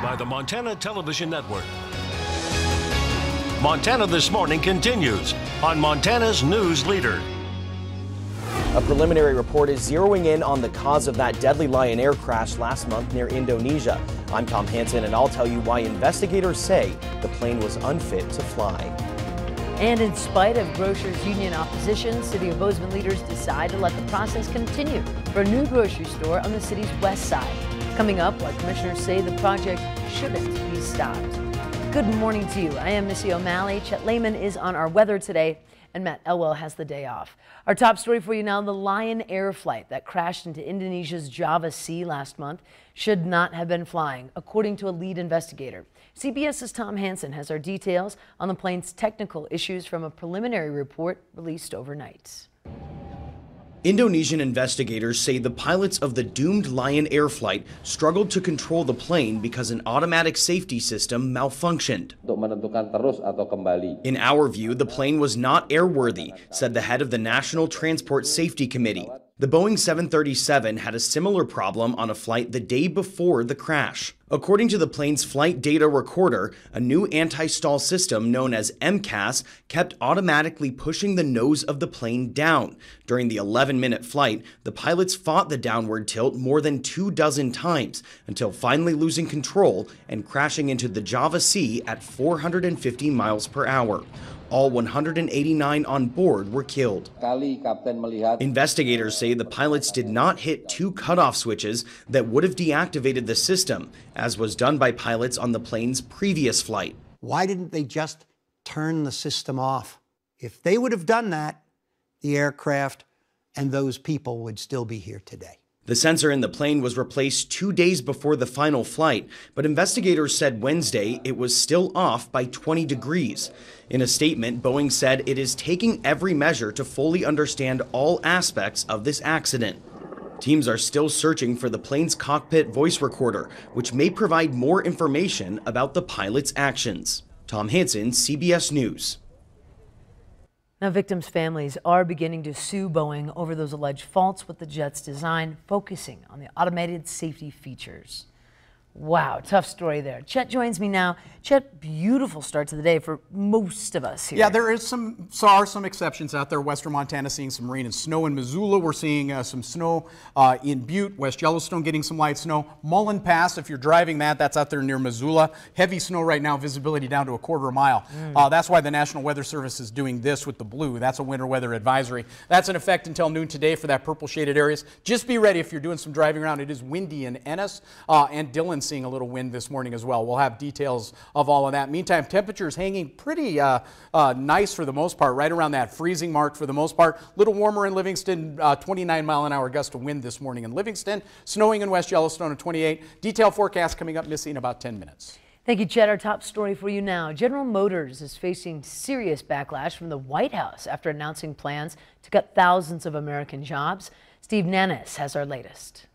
by the Montana Television Network. Montana This Morning continues on Montana's News Leader. A preliminary report is zeroing in on the cause of that deadly Lion Air crash last month near Indonesia. I'm Tom Hansen, and I'll tell you why investigators say the plane was unfit to fly. And in spite of grocers' union opposition, City of Bozeman leaders decide to let the process continue for a new grocery store on the city's west side. Coming up, why commissioners say the project shouldn't be stopped. Good morning to you. I am Missy O'Malley. Chet Lehman is on our weather today, and Matt Elwell has the day off. Our top story for you now, the Lion Air flight that crashed into Indonesia's Java Sea last month should not have been flying, according to a lead investigator. CBS's Tom Hansen has our details on the plane's technical issues from a preliminary report released overnight. Indonesian investigators say the pilots of the doomed Lion Air flight struggled to control the plane because an automatic safety system malfunctioned. In our view, the plane was not airworthy, said the head of the National Transport Safety Committee. The Boeing 737 had a similar problem on a flight the day before the crash. According to the plane's flight data recorder, a new anti-stall system known as MCAS kept automatically pushing the nose of the plane down. During the 11-minute flight, the pilots fought the downward tilt more than 24 times until finally losing control and crashing into the Java Sea at 450 miles per hour. All 189 on board were killed. Investigators say the pilots did not hit two cutoff switches that would have deactivated the system, as was done by pilots on the plane's previous flight. Why didn't they just turn the system off? If they would have done that, the aircraft and those people would still be here today. The sensor in the plane was replaced 2 days before the final flight, but investigators said Wednesday it was still off by 20 degrees. In a statement, Boeing said it is taking every measure to fully understand all aspects of this accident. Teams are still searching for the plane's cockpit voice recorder, which may provide more information about the pilot's actions. Tom Hansen, CBS News. Now, victims' families are beginning to sue Boeing over those alleged faults with the jet's design, focusing on the automated safety features. Wow, tough story there. Chet joins me now. Chet, beautiful start to the day for most of us here. Yeah, there is are some exceptions out there. Western Montana seeing some rain and snow. In Missoula, we're seeing some snow in Butte. West Yellowstone getting some light snow. Mullen Pass, if you're driving that's out there near Missoula. Heavy snow right now, visibility down to a quarter mile. That's why the National Weather Service is doing this with the blue. That's a winter weather advisory. That's in effect until noon today for that purple shaded areas. Just be ready if you're doing some driving around. It is windy in Ennis and Dillon seeing a little wind this morning as well. We'll have details of all of that. Meantime, temperatures hanging pretty nice for the most part, right around that freezing mark for the most part. Little warmer in Livingston, 29-mile-an-hour gust of wind this morning in Livingston. Snowing in West Yellowstone at 28. Detailed forecast coming up, Missy, in about 10 minutes. Thank you, Chet. Our top story for you now. General Motors is facing serious backlash from the White House after announcing plans to cut thousands of American jobs. Steve Nannis has our latest.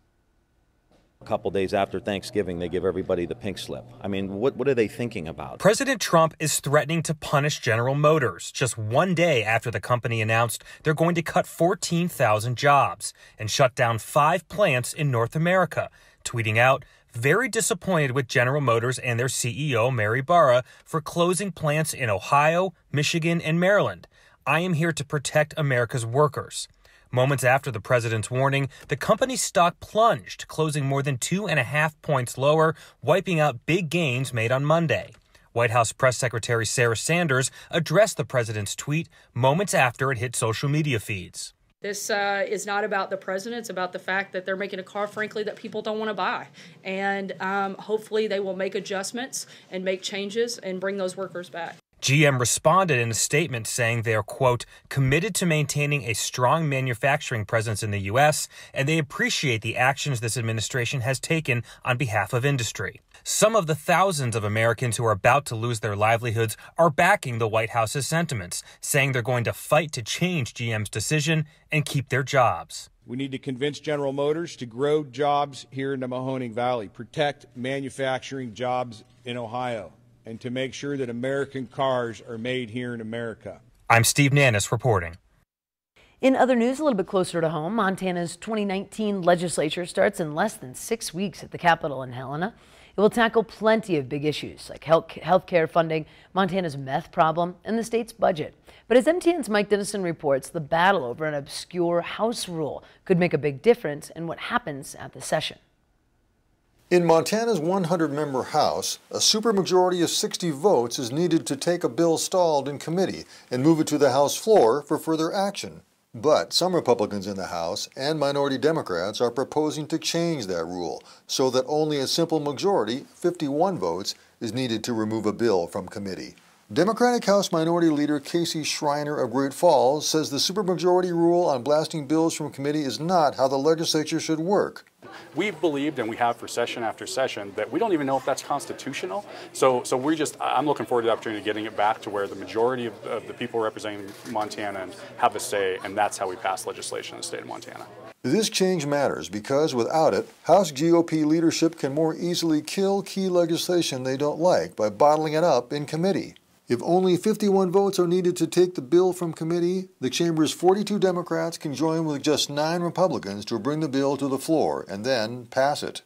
A couple days after Thanksgiving, they give everybody the pink slip. I mean, what are they thinking about? President Trump is threatening to punish General Motors just one day after the company announced they're going to cut 14,000 jobs and shut down 5 plants in North America, tweeting out, very disappointed with General Motors and their CEO, Mary Barra, for closing plants in Ohio, Michigan, and Maryland. I am here to protect America's workers. Moments after the president's warning, the company's stock plunged, closing more than 2.5 points lower, wiping out big gains made on Monday. White House Press Secretary Sarah Sanders addressed the president's tweet moments after it hit social media feeds. This is not about the president. It's about the fact that they're making a car, frankly, that people don't want to buy. And hopefully they will make adjustments and make changes and bring those workers back. GM responded in a statement saying they are, quote, committed to maintaining a strong manufacturing presence in the U.S., and they appreciate the actions this administration has taken on behalf of industry. Some of the thousands of Americans who are about to lose their livelihoods are backing the White House's sentiments, saying they're going to fight to change GM's decision and keep their jobs. We need to convince General Motors to grow jobs here in the Mahoning Valley, protect manufacturing jobs in Ohio, and to make sure that American cars are made here in America. I'm Steve Nannis reporting. In other news, a little bit closer to home, Montana's 2019 legislature starts in less than 6 weeks at the Capitol in Helena. It will tackle plenty of big issues like health care funding, Montana's meth problem, and the state's budget. But as MTN's Mike Dennison reports, the battle over an obscure House rule could make a big difference in what happens at the session. In Montana's 100-member House, a supermajority of 60 votes is needed to take a bill stalled in committee and move it to the House floor for further action. But some Republicans in the House and minority Democrats are proposing to change that rule so that only a simple majority, 51 votes, is needed to remove a bill from committee. Democratic House Minority Leader Casey Schreiner of Great Falls says the supermajority rule on blasting bills from committee is not how the legislature should work. We've believed, and we have for session after session, that we don't even know if that's constitutional. So I'm looking forward to the opportunity of getting it back to where the majority of the people representing Montana have a say, and that's how we pass legislation in the state of Montana. This change matters because without it, House GOP leadership can more easily kill key legislation they don't like by bottling it up in committee. If only 51 votes are needed to take the bill from committee, the chamber's 42 Democrats can join with just 9 Republicans to bring the bill to the floor and then pass it.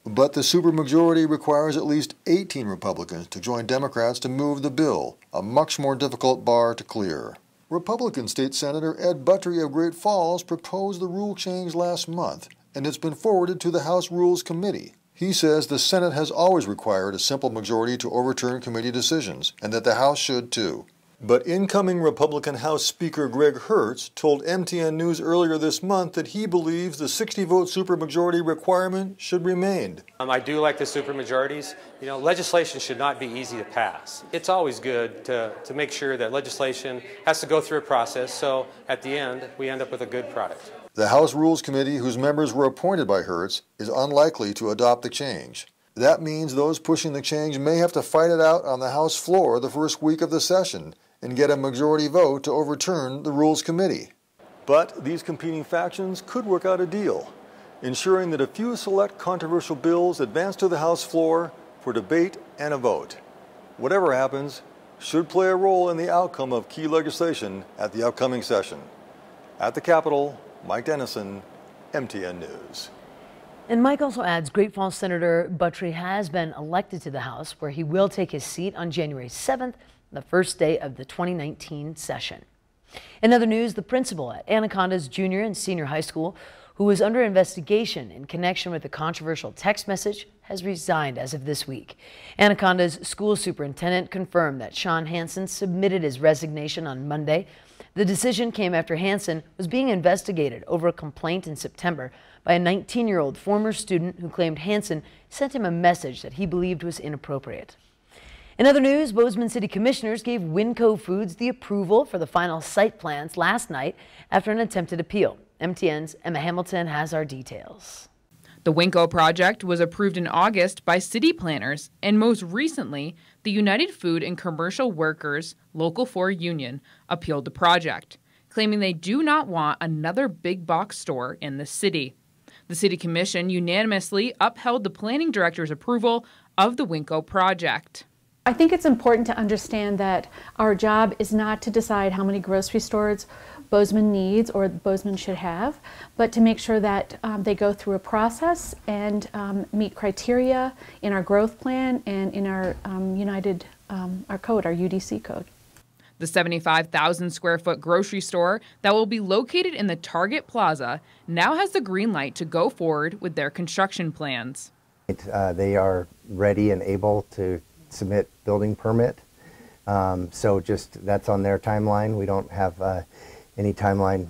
But the supermajority requires at least 18 Republicans to join Democrats to move the bill, a much more difficult bar to clear. Republican State Senator Ed Buttrey of Great Falls proposed the rule change last month, and it's been forwarded to the House Rules Committee. He says the Senate has always required a simple majority to overturn committee decisions, and that the House should too. But incoming Republican House Speaker Greg Hertz told MTN News earlier this month that he believes the 60-vote supermajority requirement should remain. I do like the supermajorities. You know, legislation should not be easy to pass. It's always good to make sure that legislation has to go through a process, so at the end we end up with a good product. The House Rules Committee, whose members were appointed by Hertz, is unlikely to adopt the change. That means those pushing the change may have to fight it out on the House floor the first week of the session and get a majority vote to overturn the Rules Committee. But these competing factions could work out a deal, ensuring that a few select controversial bills advance to the House floor for debate and a vote. Whatever happens, should play a role in the outcome of key legislation at the upcoming session. At the Capitol, Mike Dennison, MTN News. And Mike also adds Great Falls Senator Buttrey has been elected to the House, where he will take his seat on January 7th, the first day of the 2019 session. In other news, the principal at Anaconda's junior and senior high school, who was under investigation in connection with a controversial text message, has resigned as of this week. Anaconda's school superintendent confirmed that Sean Hansen submitted his resignation on Monday. The decision came after Hansen was being investigated over a complaint in September by a 19-year-old former student who claimed Hansen sent him a message that he believed was inappropriate. In other news, Bozeman City Commissioners gave Winco Foods the approval for the final site plans last night after an attempted appeal. MTN's Emma Hamilton has our details. The Winco project was approved in August by city planners, and most recently, the United Food and Commercial Workers Local 4 Union appealed the project, claiming they do not want another big box store in the city. The City Commission unanimously upheld the planning director's approval of the Winco project. I think it's important to understand that our job is not to decide how many grocery stores Bozeman needs or Bozeman should have, but to make sure that they go through a process and meet criteria in our growth plan and in our our code, our UDC code. The 75,000 square foot grocery store that will be located in the Target Plaza now has the green light to go forward with their construction plans. They are ready and able to submit building permit. So just that's on their timeline. We don't have any timeline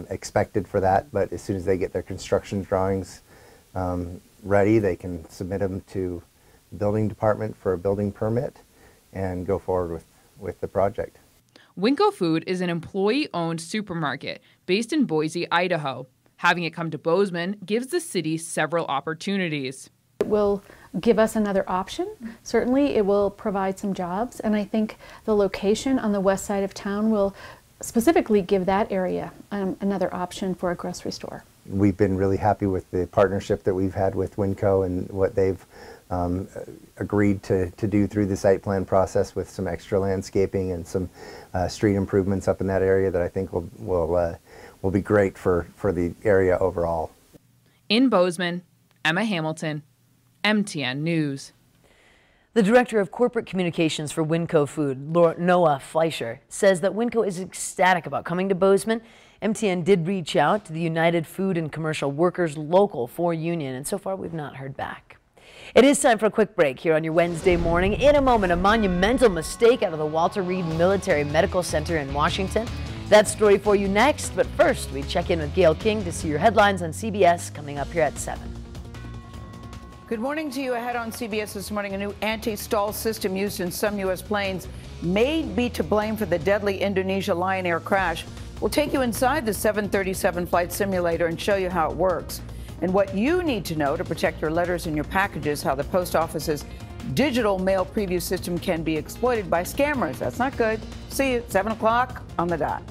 expected for that, but as soon as they get their construction drawings ready, they can submit them to the building department for a building permit and go forward with the project. Winco Food is an employee-owned supermarket based in Boise, Idaho. Having it come to Bozeman gives the city several opportunities. It will give us another option. Certainly it will provide some jobs, and I think the location on the west side of town will specifically give that area another option for a grocery store. We've been really happy with the partnership that we've had with Winco and what they've agreed to do through the site plan process with some extra landscaping and some street improvements up in that area that I think will be great for the area overall. In Bozeman, Emma Hamilton, MTN News. The director of corporate communications for Winco Food, Noah Fleischer, says that Winco is ecstatic about coming to Bozeman. MTN did reach out to the United Food and Commercial Workers Local 4 Union, and so far we've not heard back. It is time for a quick break here on your Wednesday morning. In a moment, a monumental mistake out of the Walter Reed Military Medical Center in Washington. That story for you next, but first we check in with Gail King to see your headlines on CBS coming up here at 7. Good morning to you. Ahead on CBS this morning, a new anti-stall system used in some U.S. planes may be to blame for the deadly Indonesia Lion Air crash. We'll take you inside the 737 flight simulator and show you how it works and what you need to know to protect your letters and your packages, how the post office's digital mail preview system can be exploited by scammers. That's not good. See you at 7 o'clock on the dot.